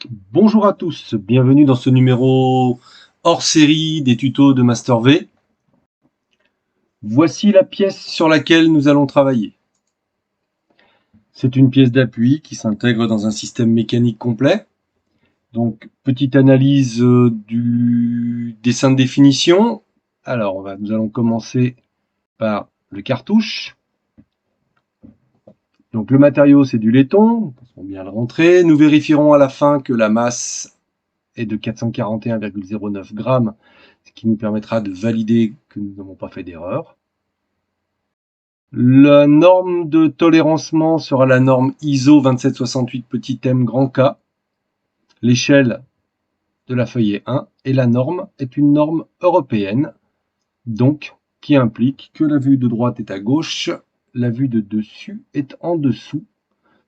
Bonjour à tous, bienvenue dans ce numéro hors série des tutos de Master V. Voici la pièce sur laquelle nous allons travailler. C'est une pièce d'appui qui s'intègre dans un système mécanique complet. Donc, petite analyse du dessin de définition. Alors, nous allons commencer par le cartouche. Donc, le matériau, c'est du laiton. On va bien le rentrer. Nous vérifierons à la fin que la masse est de 441,09 grammes, ce qui nous permettra de valider que nous n'avons pas fait d'erreur. La norme de tolérancement sera la norme ISO 2768 petit m grand K. L'échelle de la feuille est 1 et la norme est une norme européenne, donc qui implique que la vue de droite est à gauche, la vue de dessus est en dessous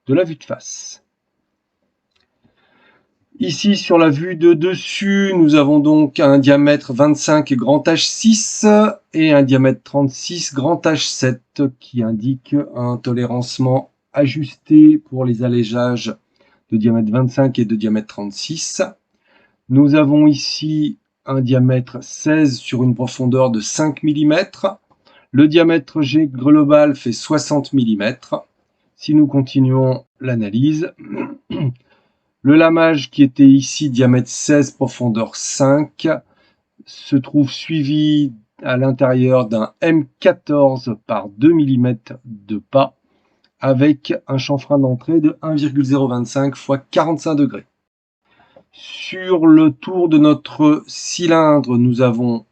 de la vue de face. Ici, sur la vue de dessus, nous avons donc un diamètre 25 grand H6 et un diamètre 36 grand H7 qui indique un tolérancement ajusté pour les allégeages de diamètre 25 et de diamètre 36. Nous avons ici un diamètre 16 sur une profondeur de 5 mm. Le diamètre G global fait 60 mm. Si nous continuons l'analyse, le lamage qui était ici diamètre 16, profondeur 5, se trouve suivi à l'intérieur d'un M14 par 2 mm de pas avec un chanfrein d'entrée de 1,025 x 45 degrés. Sur le tour de notre cylindre, nous avons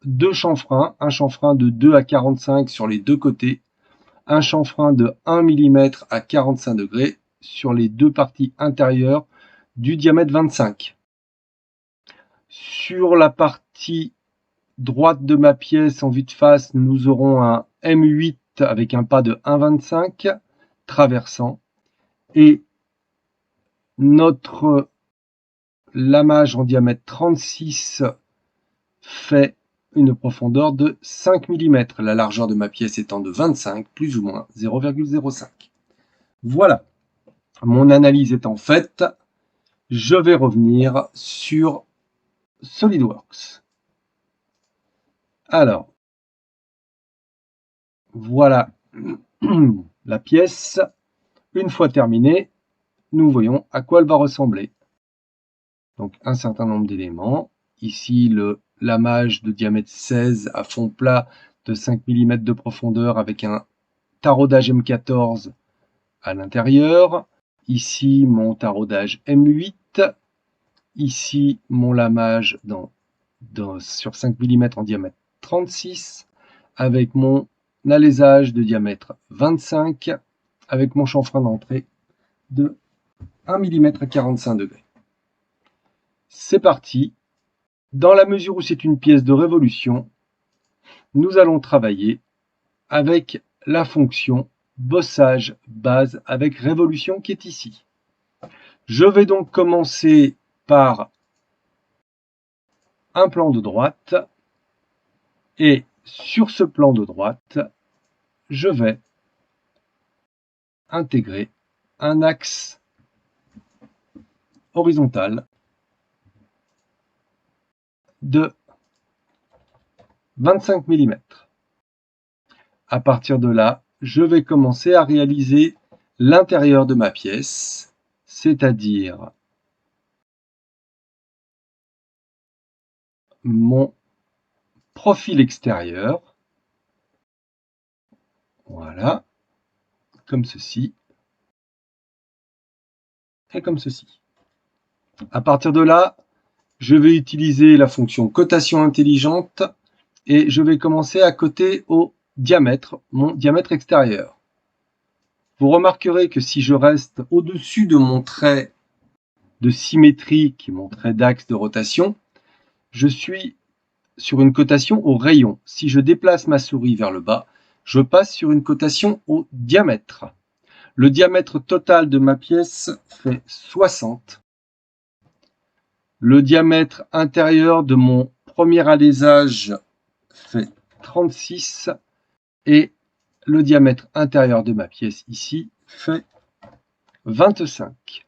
deux chanfreins, un chanfrein de 2 à 45 sur les deux côtés, un chanfrein de 1 mm à 45 degrés sur les deux parties intérieures du diamètre 25. Sur la partie droite de ma pièce en vue de face, nous aurons un M8 avec un pas de 1,25 traversant et notre lamage en diamètre 36 fait une profondeur de 5 mm, la largeur de ma pièce étant de 25 plus ou moins 0,05. Voilà, mon analyse étant faite, je vais revenir sur SolidWorks. Alors, voilà la pièce. Une fois terminée, nous voyons à quoi elle va ressembler. Donc un certain nombre d'éléments. Ici, le lamage de diamètre 16 à fond plat de 5 mm de profondeur avec un taraudage M14 à l'intérieur. Ici, mon taraudage M8. Ici, mon lamage sur 5 mm en diamètre 36 avec mon alésage de diamètre 25 avec mon chanfrein d'entrée de 1 mm à 45 degrés. C'est parti. Dans la mesure où c'est une pièce de révolution, nous allons travailler avec la fonction bossage base avec révolution qui est ici. Je vais donc commencer par un plan de droite et sur ce plan de droite, je vais intégrer un axe horizontal de 25 mm. À partir de là, je vais commencer à réaliser l'intérieur de ma pièce, c'est-à-dire mon profil extérieur. Voilà, comme ceci et comme ceci. À partir de là, je vais utiliser la fonction cotation intelligente et je vais commencer à coter au diamètre, mon diamètre extérieur. Vous remarquerez que si je reste au-dessus de mon trait de symétrie, qui est mon trait d'axe de rotation, je suis sur une cotation au rayon. Si je déplace ma souris vers le bas, je passe sur une cotation au diamètre. Le diamètre total de ma pièce fait 60. Le diamètre intérieur de mon premier alésage fait 36 et le diamètre intérieur de ma pièce ici fait 25.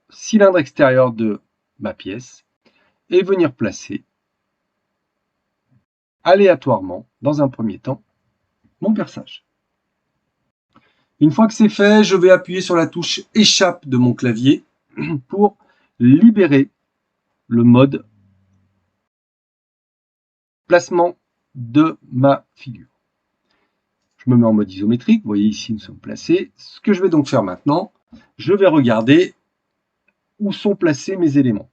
cylindre extérieur de ma pièce et venir placer aléatoirement, dans un premier temps, mon perçage. Une fois que c'est fait, je vais appuyer sur la touche échappe de mon clavier pour libérer le mode placement de ma figure. Je me mets en mode isométrique. Vous voyez ici, nous sommes placés. Ce que je vais donc faire maintenant, je vais regarder où sont placés mes éléments.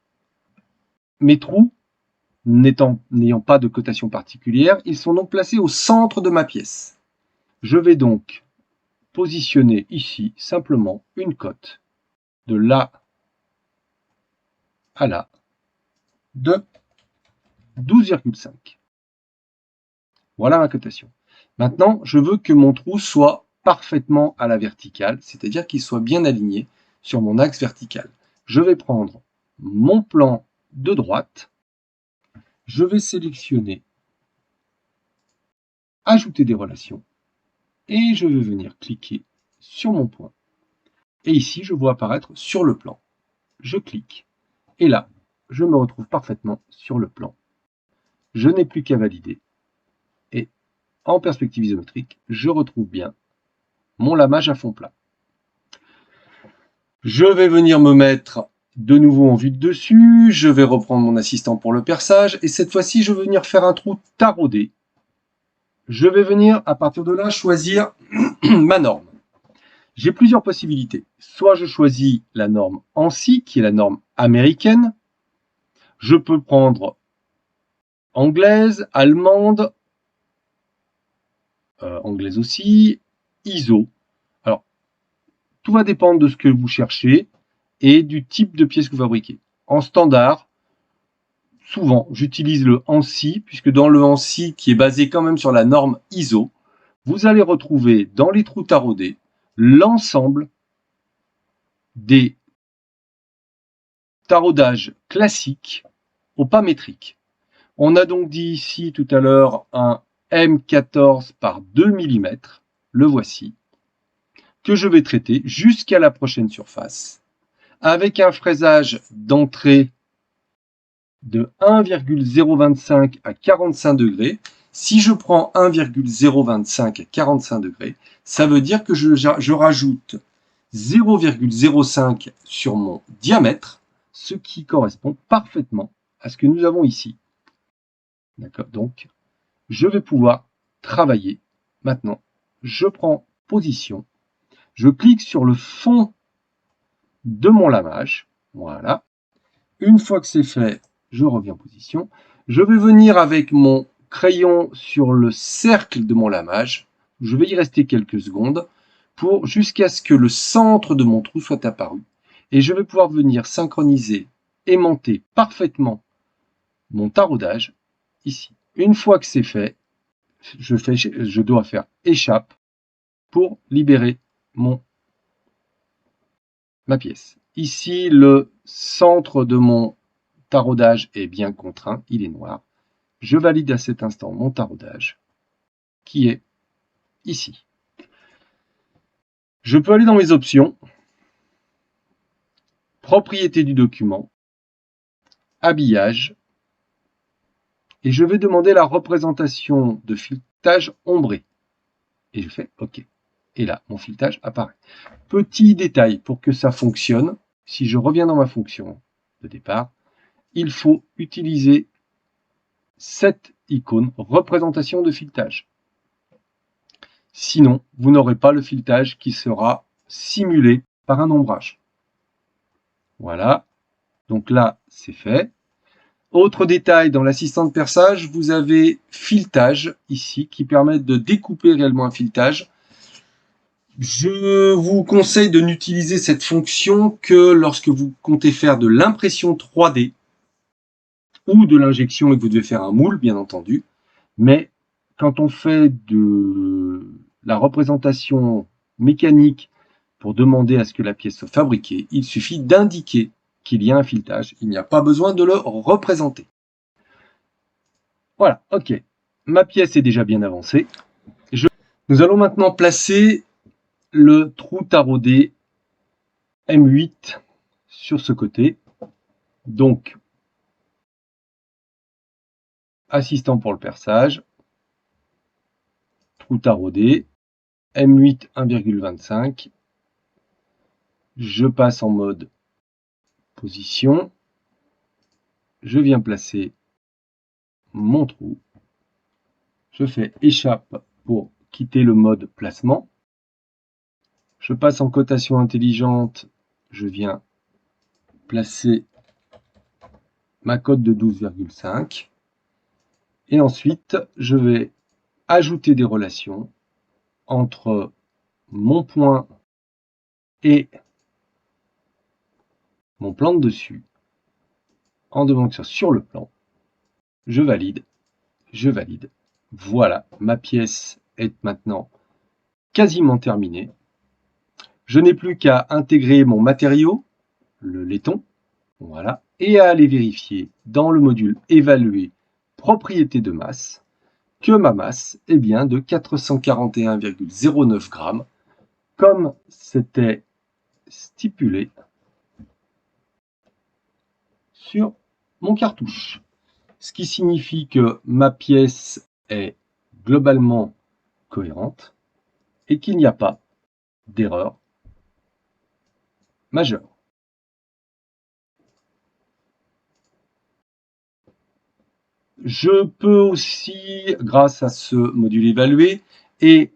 Mes trous, n'ayant pas de cotation particulière, ils sont donc placés au centre de ma pièce. Je vais donc positionner ici simplement une cote de là à là de 12,5. Voilà ma cotation. Maintenant, je veux que mon trou soit parfaitement à la verticale, c'est-à-dire qu'il soit bien aligné sur mon axe vertical. Je vais prendre mon plan de droite, je vais sélectionner Ajouter des relations et je vais venir cliquer sur mon point. Et ici, je vois apparaître sur le plan. Je clique et là, je me retrouve parfaitement sur le plan. Je n'ai plus qu'à valider et en perspective isométrique, je retrouve bien mon lamage à fond plat. Je vais venir me mettre de nouveau en vue de dessus, je vais reprendre mon assistant pour le perçage et cette fois-ci, je vais venir faire un trou taraudé. Je vais venir à partir de là choisir ma norme. J'ai plusieurs possibilités. Soit je choisis la norme ANSI, qui est la norme américaine. Je peux prendre anglaise, allemande, anglaise aussi, ISO. Alors, tout va dépendre de ce que vous cherchez et du type de pièce que vous fabriquez. En standard, souvent, j'utilise le ANSI, puisque dans le ANSI, qui est basé quand même sur la norme ISO, vous allez retrouver dans les trous taraudés l'ensemble des taraudages classiques au pas métrique. On a donc dit ici tout à l'heure un M14 par 2 mm, le voici, que je vais traiter jusqu'à la prochaine surface, avec un fraisage d'entrée de 1,025 à 45 degrés. Si je prends 1,025 à 45 degrés, ça veut dire que je rajoute 0,05 sur mon diamètre, ce qui correspond parfaitement à ce que nous avons ici. D'accord, donc je vais pouvoir travailler. Maintenant, je prends position, je clique sur le fond de mon lamage. Voilà. Une fois que c'est fait, je reviens en position. Je vais venir avec mon crayon sur le cercle de mon lamage. Je vais y rester quelques secondes pour jusqu'à ce que le centre de mon trou soit apparu. Et je vais pouvoir venir synchroniser, aimanter parfaitement mon taraudage ici. Une fois que c'est fait, je dois faire échappe pour libérer ma pièce. Ici, le centre de mon taraudage est bien contraint, il est noir. Je valide à cet instant mon taraudage qui est ici. Je peux aller dans mes options, propriétés du document, habillage, et je vais demander la représentation de filetage ombré. Et je fais OK. Et là, mon filetage apparaît. Petit détail pour que ça fonctionne, si je reviens dans ma fonction de départ, il faut utiliser cette icône représentation de filetage. Sinon, vous n'aurez pas le filetage qui sera simulé par un ombrage. Voilà. Donc là, c'est fait. Autre détail, dans l'assistant de perçage, vous avez filetage ici qui permet de découper réellement un filetage. Je vous conseille de n'utiliser cette fonction que lorsque vous comptez faire de l'impression 3D ou de l'injection et que vous devez faire un moule, bien entendu. Mais quand on fait de la représentation mécanique pour demander à ce que la pièce soit fabriquée, il suffit d'indiquer qu'il y a un filetage. Il n'y a pas besoin de le représenter. Voilà, ok. Ma pièce est déjà bien avancée. Nous allons maintenant placer le trou taraudé M8 sur ce côté. Donc, assistant pour le perçage, trou taraudé, M8 1,25. Je passe en mode position. Je viens placer mon trou. Je fais échappe pour quitter le mode placement. Je passe en cotation intelligente. Je viens placer ma cote de 12,5. Et ensuite, je vais ajouter des relations entre mon point et mon plan de dessus en demandant que ce soit sur le plan. Je valide, je valide. Voilà, ma pièce est maintenant quasiment terminée. Je n'ai plus qu'à intégrer mon matériau, le laiton, voilà, et à aller vérifier dans le module évaluer propriété de masse que ma masse est bien de 441,09 grammes, comme c'était stipulé sur mon cartouche. Ce qui signifie que ma pièce est globalement cohérente et qu'il n'y a pas d'erreur majeure. Je peux aussi, grâce à ce module évalué et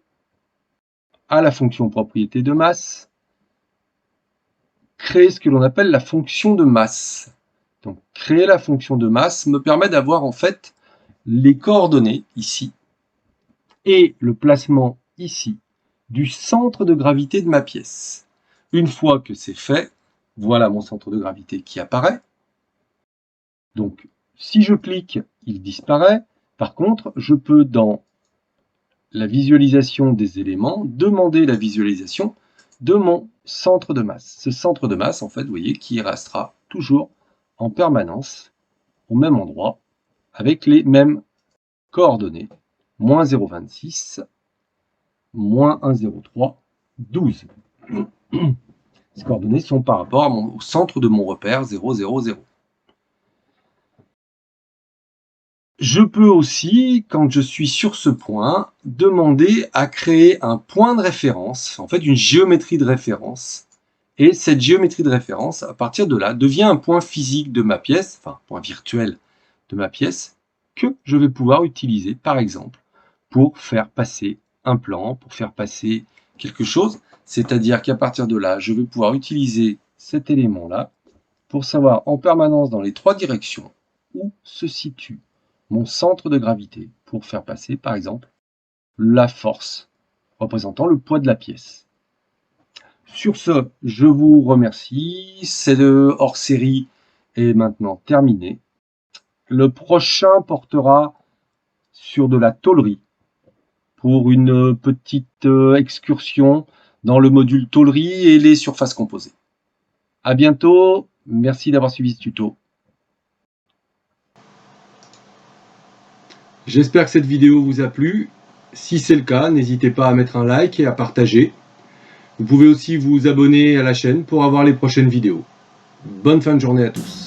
à la fonction propriété de masse, créer ce que l'on appelle la fonction de masse. Donc, créer la fonction de masse me permet d'avoir en fait les coordonnées ici et le placement ici du centre de gravité de ma pièce. Une fois que c'est fait, voilà mon centre de gravité qui apparaît. Donc, si je clique, il disparaît. Par contre, je peux, dans la visualisation des éléments, demander la visualisation de mon centre de masse. Ce centre de masse, en fait, vous voyez, qui restera toujours en permanence au même endroit, avec les mêmes coordonnées. Moins 0,26, moins 1,03, 12. Ces coordonnées sont par rapport au centre de mon repère, 0, 0, 0. Je peux aussi, quand je suis sur ce point, demander à créer un point de référence, en fait une géométrie de référence. Et cette géométrie de référence, à partir de là, devient un point physique de ma pièce, enfin point virtuel de ma pièce, que je vais pouvoir utiliser, par exemple, pour faire passer un plan, pour faire passer quelque chose. C'est-à-dire qu'à partir de là, je vais pouvoir utiliser cet élément-là pour savoir en permanence dans les trois directions où se situe mon centre de gravité pour faire passer, par exemple, la force représentant le poids de la pièce. Sur ce, je vous remercie. Cette hors-série est maintenant terminée. Le prochain portera sur de la tôlerie pour une petite excursion dans le module tôlerie et les surfaces composées. À bientôt. Merci d'avoir suivi ce tuto. J'espère que cette vidéo vous a plu. Si c'est le cas, n'hésitez pas à mettre un like et à partager. Vous pouvez aussi vous abonner à la chaîne pour avoir les prochaines vidéos. Bonne fin de journée à tous.